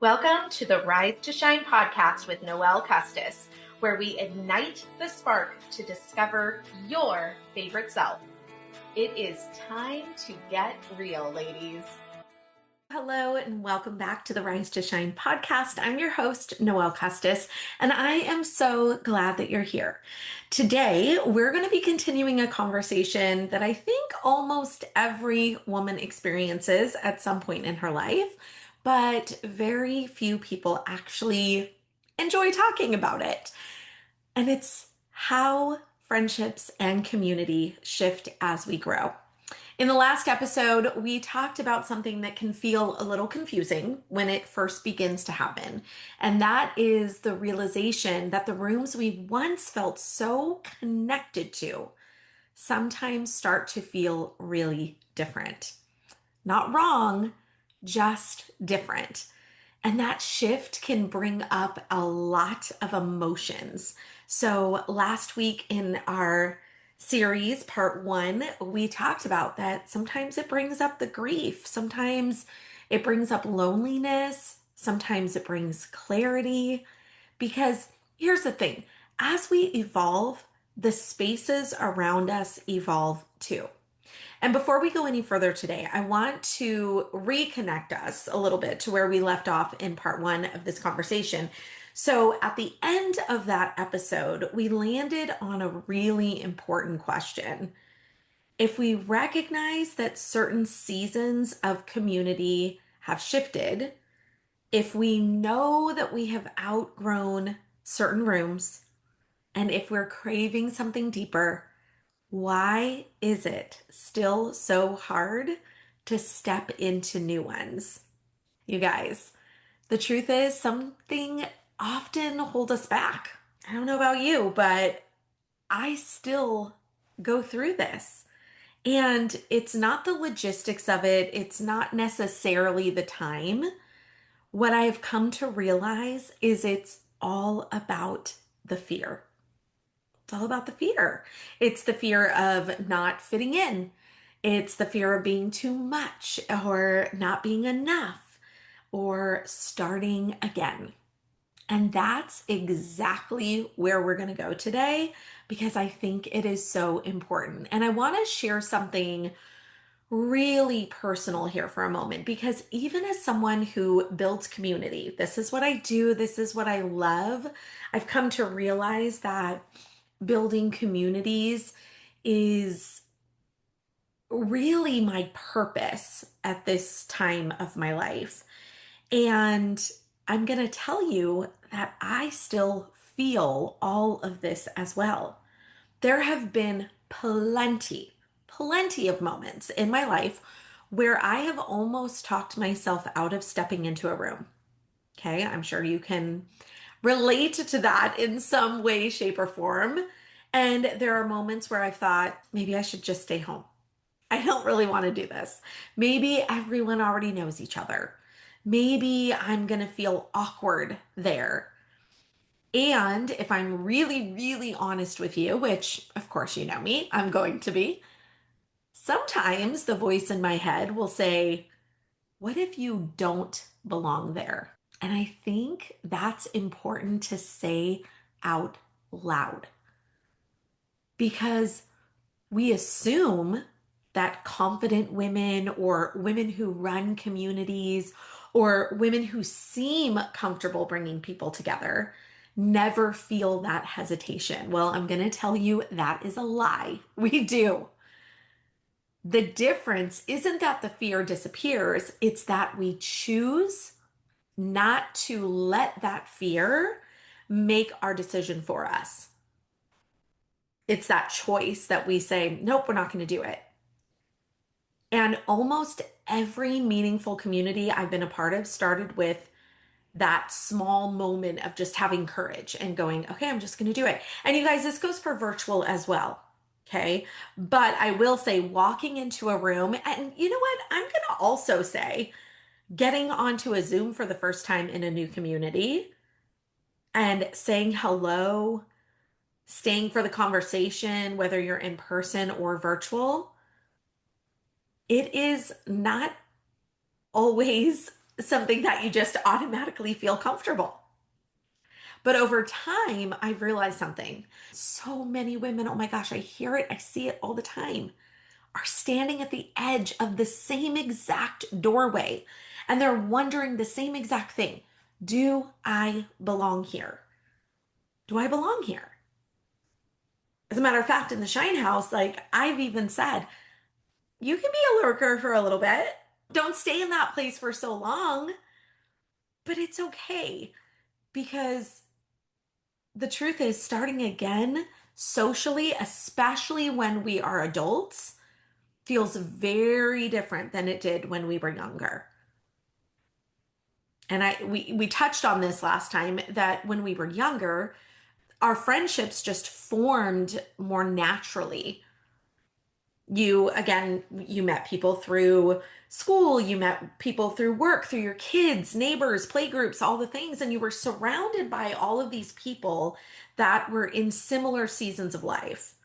Welcome to the Rise to Shine podcast with Noelle Kustas, where we ignite the spark to discover your favorite self. It is time to get real, ladies. Hello and welcome back to the Rise to Shine podcast. I'm your host, Noelle Kustas, and I am so glad that you're here. Today, we're going to be continuing a conversation that I think almost every woman experiences at some point in her life, but very few people actually enjoy talking about it. And it's how friendships and community shift as we grow. In the last episode, we talked about something that can feel a little confusing when it first begins to happen. And that is the realization that the rooms we once felt so connected to sometimes start to feel really different. Not wrong, just different. And that shift can bring up a lot of emotions. So last week in our series, part 1, we talked about that sometimes it brings up the grief, sometimes it brings up loneliness, sometimes it brings clarity. Because here's the thing, as we evolve, the spaces around us evolve too. And before we go any further today, I want to reconnect us a little bit to where we left off in part 1 of this conversation. So at the end of that episode, we landed on a really important question. If we recognize that certain seasons of community have shifted, if we know that we have outgrown certain rooms, and if we're craving something deeper, why is it still so hard to step into new ones? You guys, the truth is something often holds us back. I don't know about you, but I still go through this. And it's not the logistics of it. It's not necessarily the time. What I've come to realize is it's all about the fear. It's all about the fear. It's the fear of not fitting in. It's the fear of being too much or not being enough or starting again. And that's exactly where we're going to go today because I think it is so important. And I want to share something really personal here for a moment because even as someone who builds community, this is what I do, this is what I love. I've come to realize that building communities is really my purpose at this time of my life. And I'm going to tell you that I still feel all of this as well. There have been plenty of moments in my life where I have almost talked myself out of stepping into a room. Okay, I'm sure you can relate to that in some way, shape, or form. And there are moments where I thought, maybe I should just stay home. I don't really want to do this. Maybe everyone already knows each other. Maybe I'm going to feel awkward there. And if I'm really, really honest with you, which of course you know me, I'm going to be, sometimes the voice in my head will say, what if you don't belong there? And I think that's important to say out loud because we assume that confident women or women who run communities or women who seem comfortable bringing people together never feel that hesitation. Well, I'm going to tell you that is a lie. We do. The difference isn't that the fear disappears, it's that we choose not to let that fear make our decision for us. It's that choice that we say, nope, we're not going to do it. And almost every meaningful community I've been a part of started with that small moment of just having courage and going, okay, I'm just going to do it. And you guys, this goes for virtual as well. Okay. But I will say walking into a room, and you know what? I'm going to also say getting onto a Zoom for the first time in a new community and saying hello, staying for the conversation, whether you're in person or virtual, it is not always something that you just automatically feel comfortable. But over time, I've realized something. So many women, oh my gosh, I hear it, I see it all the time, are standing at the edge of the same exact doorway and they're wondering the same exact thing. Do I belong here? Do I belong here? As a matter of fact, in the Shine House, like I've even said, you can be a lurker for a little bit. Don't stay in that place for so long, but it's okay because the truth is, starting again socially, especially when we are adults, feels very different than it did when we were younger. And we touched on this last time that when we were younger, our friendships just formed more naturally. You met people through school, you met people through work, through your kids, neighbors, playgroups, all the things, and you were surrounded by all of these people that were in similar seasons of life.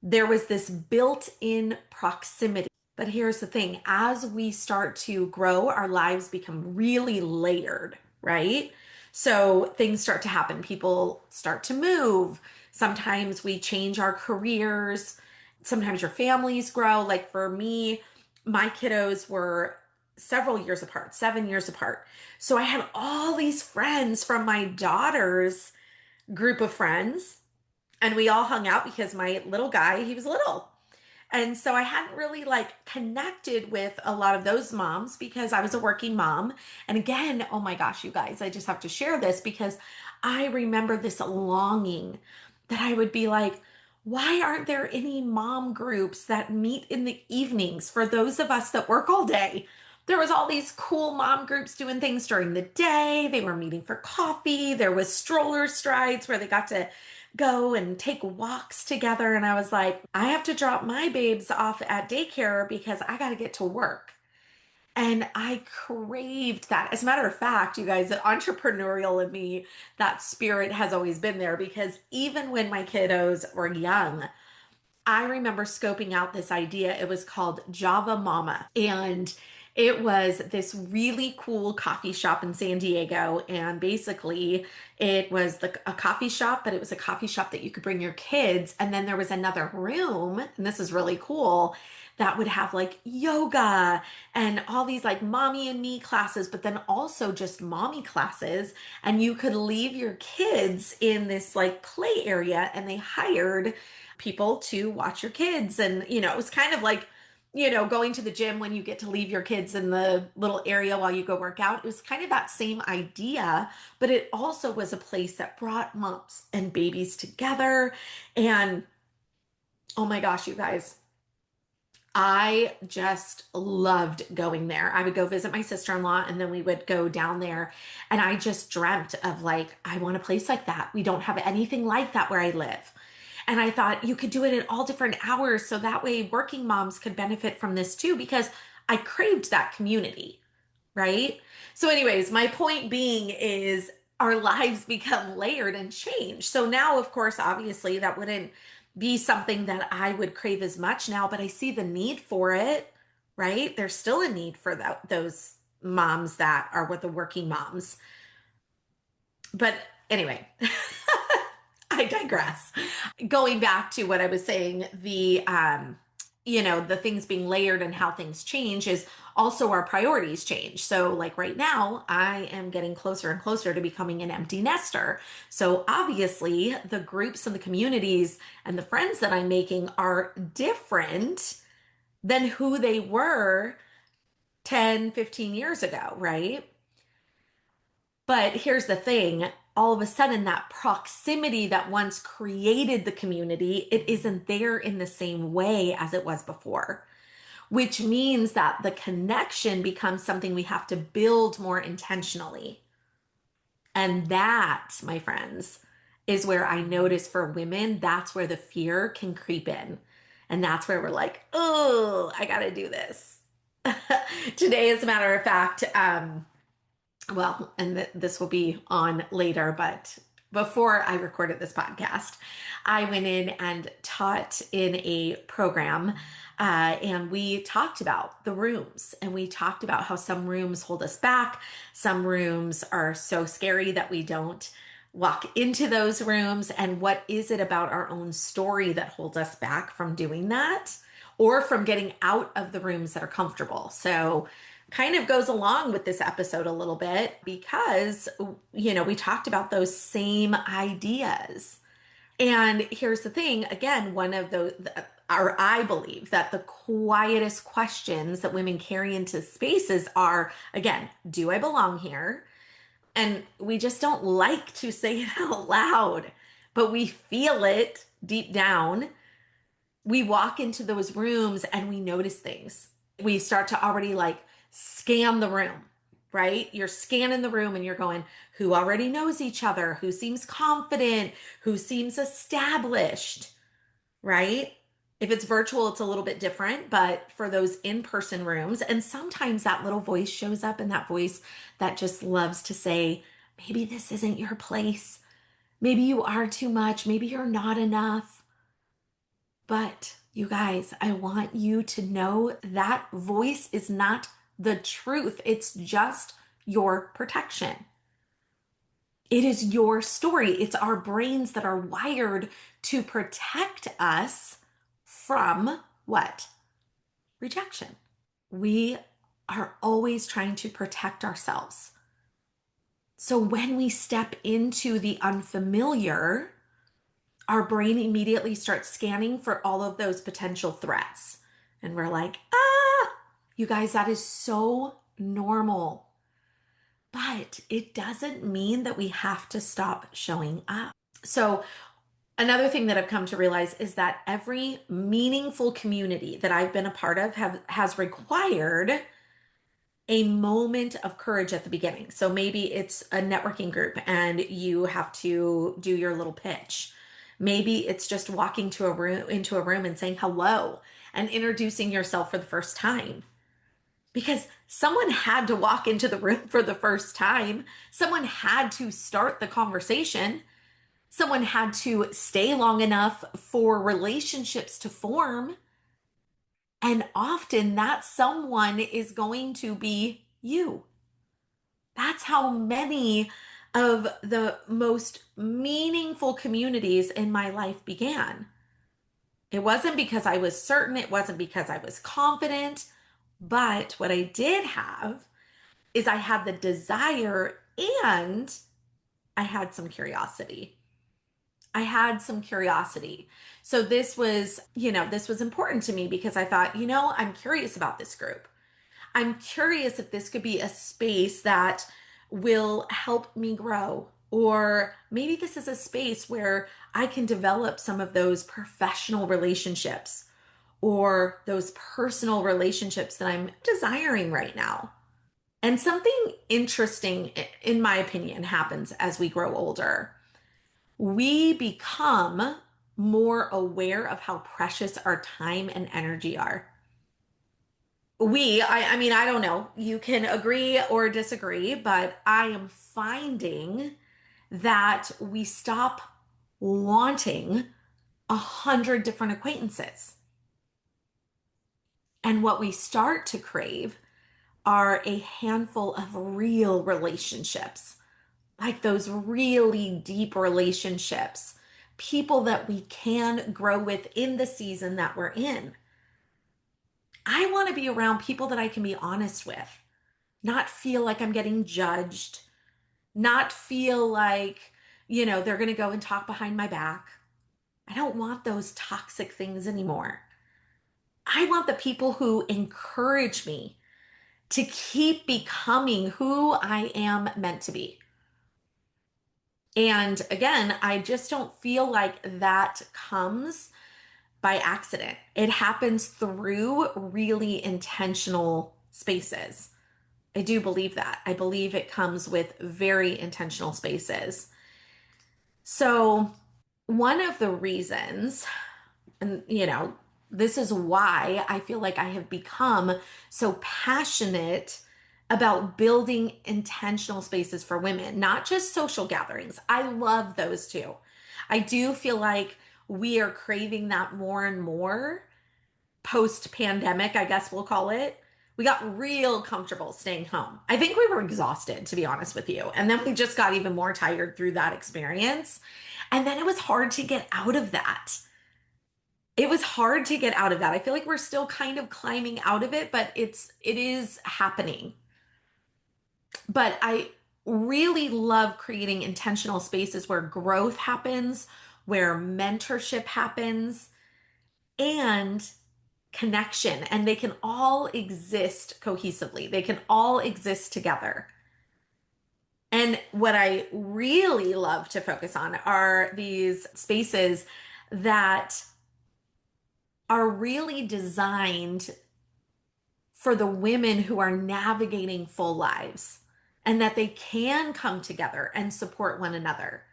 There was this built-in proximity. But here's the thing, as we start to grow, our lives become really layered, right? So things start to happen. People start to move. Sometimes we change our careers. Sometimes your families grow. Like for me, my kiddos were several years apart, 7 years apart. So I had all these friends from my daughter's group of friends, and we all hung out because my little guy, he was little. And so I hadn't really like connected with a lot of those moms because I was a working mom. And again, oh my gosh, you guys, I just have to share this because I remember this longing that I would be like, why aren't there any mom groups that meet in the evenings for those of us that work all day? There was all these cool mom groups doing things during the day. They were meeting for coffee. There was stroller strides where they got to go and take walks together. And I was like, I have to drop my babes off at daycare because I got to get to work. And I craved that. As a matter of fact, you guys, the entrepreneurial in me, that spirit has always been there because even when my kiddos were young, I remember scoping out this idea. It was called Java Mama. And it was this really cool coffee shop in San Diego. And basically, it was a coffee shop, but it was a coffee shop that you could bring your kids. And then there was another room, and this is really cool, that would have like yoga and all these like mommy and me classes, but then also just mommy classes. And you could leave your kids in this like play area, and they hired people to watch your kids. And, it was kind of like, going to the gym when you get to leave your kids in the little area while you go work out. It was kind of that same idea, but it also was a place that brought moms and babies together. And oh my gosh, you guys, I just loved going there. I would go visit my sister-in-law and then we would go down there. And I just dreamt of like, I want a place like that. We don't have anything like that where I live. And I thought you could do it at all different hours so that way working moms could benefit from this too, because I craved that community, right? So, anyways, my point being is our lives become layered and change. So now, of course, obviously, that wouldn't be something that I would crave as much now, but I see the need for it, right? There's still a need for those moms that are with the working moms. But anyway, I digress. Going back to what I was saying, the things being layered and how things change is also our priorities change. So like right now, I am getting closer and closer to becoming an empty nester. So obviously, the groups and the communities and the friends that I'm making are different than who they were 10, 15 years ago, right? But here's the thing, all of a sudden, that proximity that once created the community, it isn't there in the same way as it was before, which means that the connection becomes something we have to build more intentionally. And that, my friends, is where I notice for women, that's where the fear can creep in. And that's where we're like, oh, I got to do this. Today, as a matter of fact, well, and this will be on later, but before I recorded this podcast, I went in and taught in a program. And we talked about the rooms and we talked about how some rooms hold us back. Some rooms are so scary that we don't walk into those rooms. And what is it about our own story that holds us back from doing that or from getting out of the rooms that are comfortable? So, kind of goes along with this episode a little bit because, we talked about those same ideas. And here's the thing again, one of those, or I believe that the quietest questions that women carry into spaces are, again, do I belong here? And we just don't like to say it out loud, but we feel it deep down. We walk into those rooms and we notice things. We start to already like scan the room, right? You're scanning the room and you're going, who already knows each other? Who seems confident? Who seems established, right? If it's virtual, it's a little bit different, but for those in-person rooms, and sometimes that little voice shows up and that voice that just loves to say, maybe this isn't your place. Maybe you are too much. Maybe you're not enough. But you guys, I want you to know that voice is not the truth. It's just your protection. It is your story. It's our brains that are wired to protect us from what? Rejection. We are always trying to protect ourselves. So when we step into the unfamiliar, our brain immediately starts scanning for all of those potential threats. And we're like, you guys, that is so normal. But it doesn't mean that we have to stop showing up. So, another thing that I've come to realize is that every meaningful community that I've been a part of has required a moment of courage at the beginning. So maybe it's a networking group and you have to do your little pitch. Maybe it's just walking into a room and saying hello and introducing yourself for the first time. Because someone had to walk into the room for the first time. Someone had to start the conversation. Someone had to stay long enough for relationships to form. And often that someone is going to be you. That's how many of the most meaningful communities in my life began. It wasn't because I was certain, it wasn't because I was confident, but what I did have is I had the desire and I had some curiosity. I had some curiosity. So this was important to me because I thought, I'm curious about this group. I'm curious if this could be a space that will help me grow. Or maybe this is a space where I can develop some of those professional relationships or those personal relationships that I'm desiring right now. And something interesting, in my opinion, happens as we grow older. We become more aware of how precious our time and energy are. I mean, I don't know. You can agree or disagree, but I am finding that we stop wanting 100 different acquaintances. And what we start to crave are a handful of real relationships, like those really deep relationships, people that we can grow with in the season that we're in. I want to be around people that I can be honest with, not feel like I'm getting judged, not feel like, they're going to go and talk behind my back. I don't want those toxic things anymore. I want the people who encourage me to keep becoming who I am meant to be. And again, I just don't feel like that comes by accident. It happens through really intentional spaces. I do believe that. I believe it comes with very intentional spaces. So, one of the reasons, and this is why I feel like I have become so passionate about building intentional spaces for women, not just social gatherings. I love those too. I do feel like we are craving that more and more post pandemic, I guess we'll call it. We got real comfortable staying home. I think we were exhausted, to be honest with you. And then we just got even more tired through that experience. And then it was hard to get out of that. It was hard to get out of that. I feel like we're still kind of climbing out of it, but it is happening. But I really love creating intentional spaces where growth happens, where mentorship happens, and connection. And they can all exist cohesively, they can all exist together. And what I really love to focus on are these spaces that are really designed for the women who are navigating full lives and that they can come together and support one another.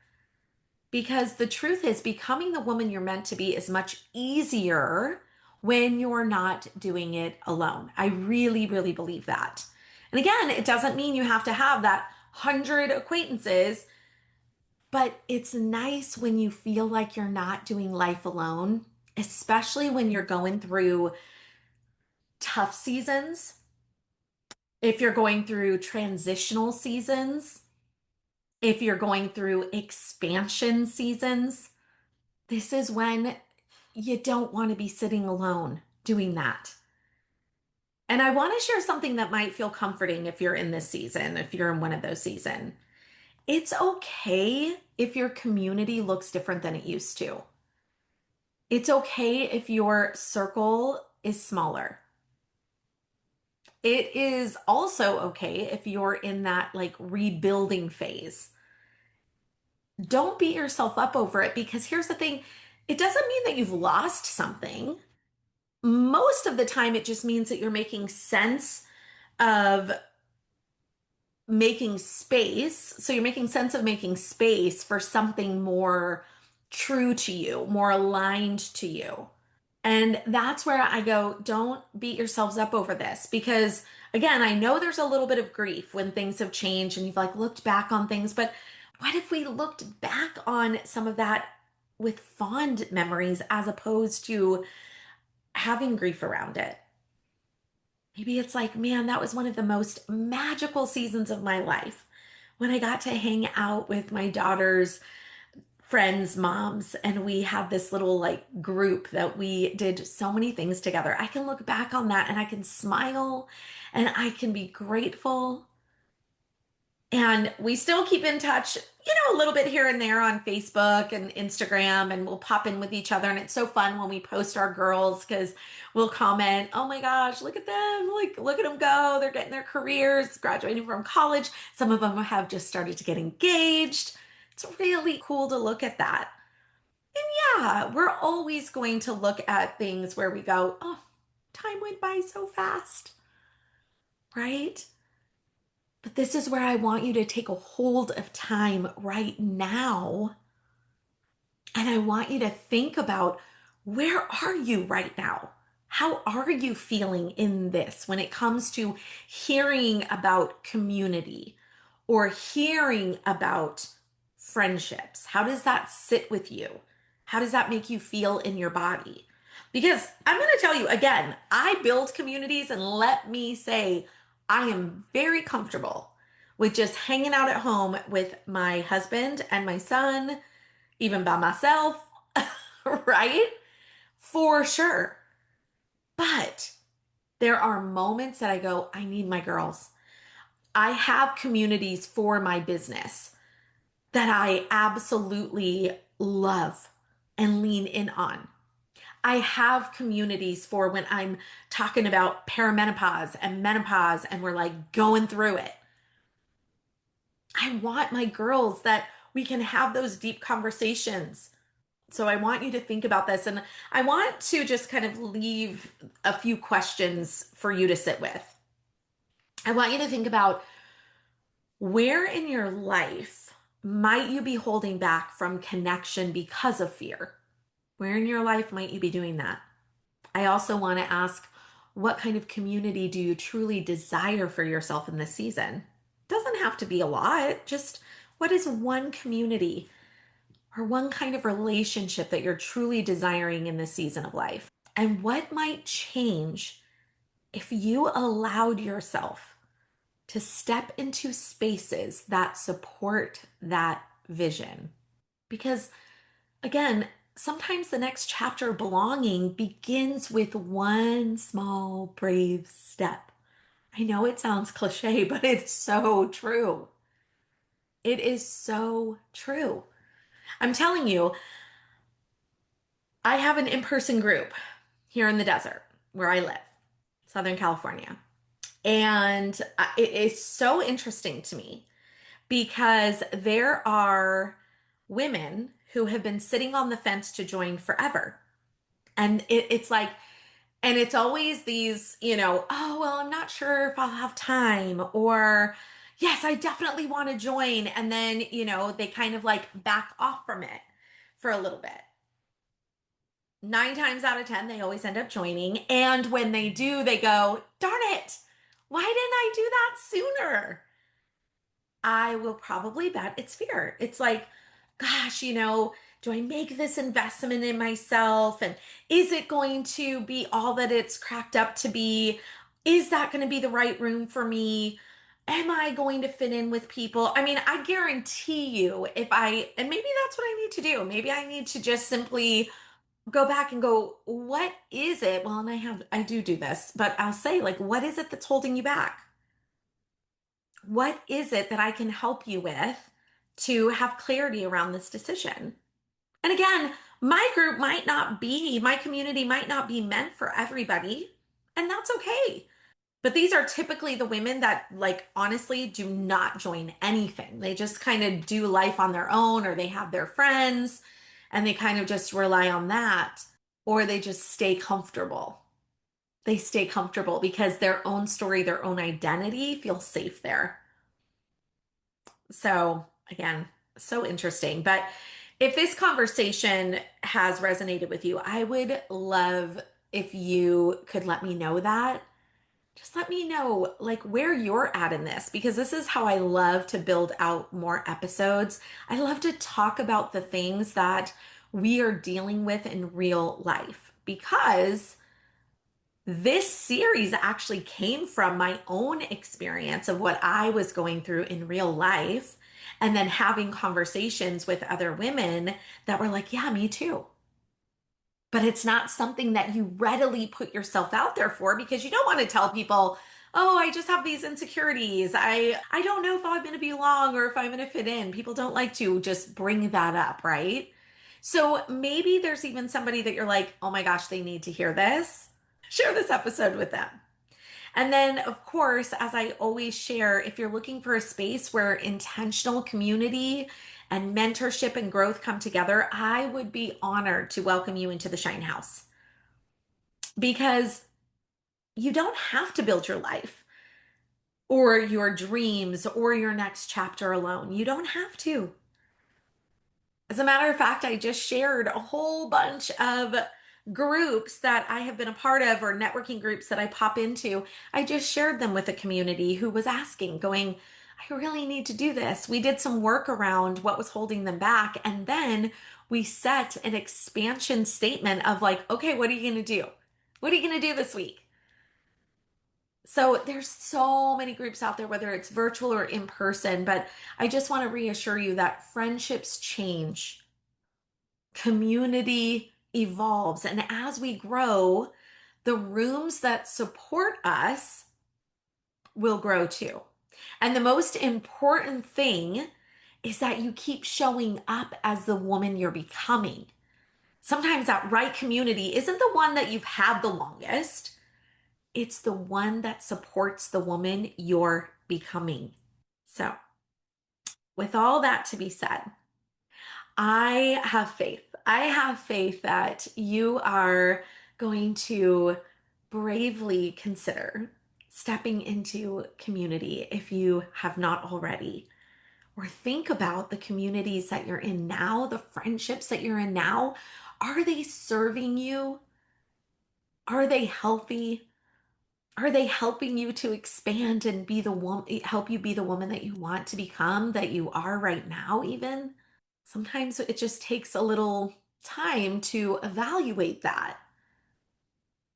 Because the truth is, becoming the woman you're meant to be is much easier when you're not doing it alone. I really, really believe that. And again, it doesn't mean you have to have that 100 acquaintances, but it's nice when you feel like you're not doing life alone, especially when you're going through tough seasons, if you're going through transitional seasons, if you're going through expansion seasons. This is when you don't want to be sitting alone doing that. And I want to share something that might feel comforting if you're in this season, if you're in one of those seasons. It's okay if your community looks different than it used to. It's okay if your circle is smaller. It is also okay if you're in that like rebuilding phase. Don't beat yourself up over it, because here's the thing, it doesn't mean that you've lost something. Most of the time, it just means that you're making sense of making space. So you're making sense of making space for something more true to you, more aligned to you. And that's where I go, don't beat yourselves up over this, because again, I know there's a little bit of grief when things have changed and you've like looked back on things, but what if we looked back on some of that with fond memories as opposed to having grief around it? Maybe it's like, man, that was one of the most magical seasons of my life when I got to hang out with my daughter's friends' moms, and we had this little like group that we did so many things together. I can look back on that and I can smile and I can be grateful. And we still keep in touch, a little bit here and there on Facebook and Instagram, and we'll pop in with each other. And it's so fun when we post our girls because we'll comment, oh my gosh, look at them. Like, look at them go. They're getting their careers, graduating from college. Some of them have just started to get engaged. It's really cool to look at that. And yeah, we're always going to look at things where we go, oh, time went by so fast, right? But this is where I want you to take a hold of time right now. And I want you to think about, where are you right now? How are you feeling in this when it comes to hearing about community or hearing about friendships? How does that sit with you? How does that make you feel in your body? Because I'm going to tell you again, I build communities, and let me say, I am very comfortable with just hanging out at home with my husband and my son, even by myself, right? For sure. But there are moments that I go, I need my girls. I have communities for my business that I absolutely love and lean in on. I have communities for when I'm talking about perimenopause and menopause and we're like going through it. I want my girls that we can have those deep conversations. So I want you to think about this, and I want to just kind of leave a few questions for you to sit with. I want you to think about, where in your life might you be holding back from connection because of fear? Where in your life might you be doing that? I also want to ask, what kind of community do you truly desire for yourself in this season? Doesn't have to be a lot. Just what is one community or one kind of relationship that you're truly desiring in this season of life? And what might change if you allowed yourself to step into spaces that support that vision? Because again, sometimes the next chapter of belonging begins with one small, brave step. I know it sounds cliche, but it's so true. It is so true. I'm telling you, I have an in person group here in the desert where I live, Southern California. And it is so interesting to me because there are women who have been sitting on the fence to join forever. And it's like, and it's always these, oh, well, I'm not sure if I'll have time, or yes, I definitely want to join. And then, they kind of like back off from it for a little bit. 9 times out of 10, they always end up joining. And when they do, they go, darn it, why didn't I do that sooner? I will probably bet it's fear. It's like, gosh, do I make this investment in myself? And is it going to be all that it's cracked up to be? Is that going to be the right room for me? Am I going to fit in with people? I mean, I guarantee you, and maybe that's what I need to do. Maybe I need to just simply go back and go, what is it? Well, and I do this, but I'll say, like, what is it that's holding you back? What is it that I can help you with to have clarity around this decision? And again, my community might not be meant for everybody, and that's okay. But these are typically the women that, like, honestly do not join anything. They just kind of do life on their own, or they have their friends and they kind of just rely on that, or they just stay comfortable. They stay comfortable because their own story, their own identity feels safe there. So, again, so interesting. But if this conversation has resonated with you, I would love if you could let me know that. Just let me know like where you're at in this, because this is how I love to build out more episodes. I love to talk about the things that we are dealing with in real life, because this series actually came from my own experience of what I was going through in real life, and then having conversations with other women that were like, yeah, me too. But it's not something that you readily put yourself out there for, because you don't want to tell people, oh, I just have these insecurities. I don't know if I'm going to belong or if I'm going to fit in. People don't like to just bring that up, right? So maybe there's even somebody that you're like, oh my gosh, they need to hear this. Share this episode with them. And then, of course, as I always share, if you're looking for a space where intentional community and mentorship and growth come together, I would be honored to welcome you into the Shine House, because you don't have to build your life or your dreams or your next chapter alone. You don't have to. As a matter of fact, I just shared a whole bunch of groups that I have been a part of, or networking groups that I pop into. I just shared them with a community who was asking, going, I really need to do this. We did some work around what was holding them back. And then we set an expansion statement of like, okay, what are you going to do? What are you going to do this week? So there's so many groups out there, whether it's virtual or in person, but I just want to reassure you that friendships change. Community evolves. And as we grow, the rooms that support us will grow too. And the most important thing is that you keep showing up as the woman you're becoming. Sometimes that right community isn't the one that you've had the longest, it's the one that supports the woman you're becoming. So, with all that to be said, I have faith. I have faith that you are going to bravely consider stepping into community if you have not already. Or think about the communities that you're in now, the friendships that you're in now. Are they serving you? Are they healthy? Are they helping you to expand and be the woman, help you be the woman that you want to become, that you are right now, even? Sometimes it just takes a little time to evaluate that.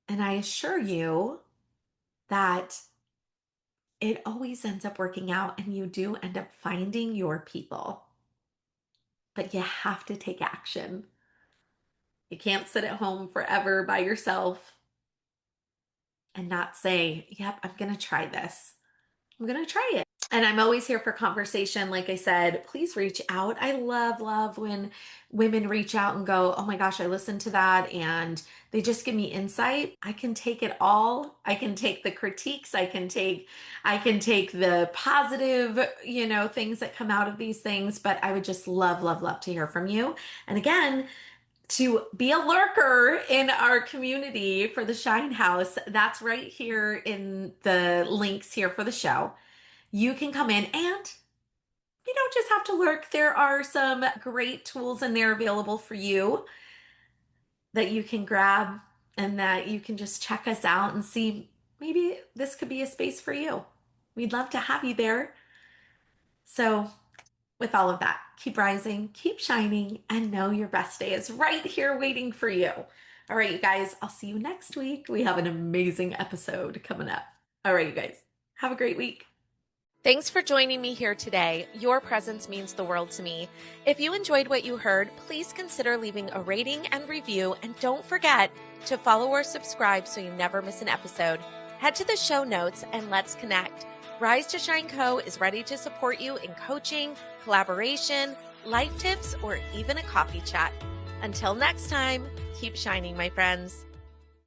And I assure you that it always ends up working out and you do end up finding your people. But you have to take action. You can't sit at home forever by yourself and not say, yep, I'm going to try this. I'm going to try it. And I'm always here for conversation. Like I said, please reach out. I love when women reach out and go, oh my gosh, I listened to that and they just give me insight. I can take it all. I can take the critiques. I can take the positive, things that come out of these things. But I would just love to hear from you. And again, to be a lurker in our community for the Shine House, that's right here in the links here for the show. You can come in and you don't just have to lurk. There are some great tools in there available for you that you can grab and that you can just check us out and see maybe this could be a space for you. We'd love to have you there. So, with all of that, keep rising, keep shining, and know your best day is right here waiting for you. All right, you guys, I'll see you next week. We have an amazing episode coming up. All right, you guys, have a great week. Thanks for joining me here today. Your presence means the world to me. If you enjoyed what you heard, please consider leaving a rating and review, and don't forget to follow or subscribe so you never miss an episode. Head to the show notes and let's connect. Rise to Shine Co. is ready to support you in coaching, collaboration, life tips, or even a coffee chat. Until next time, keep shining, my friends.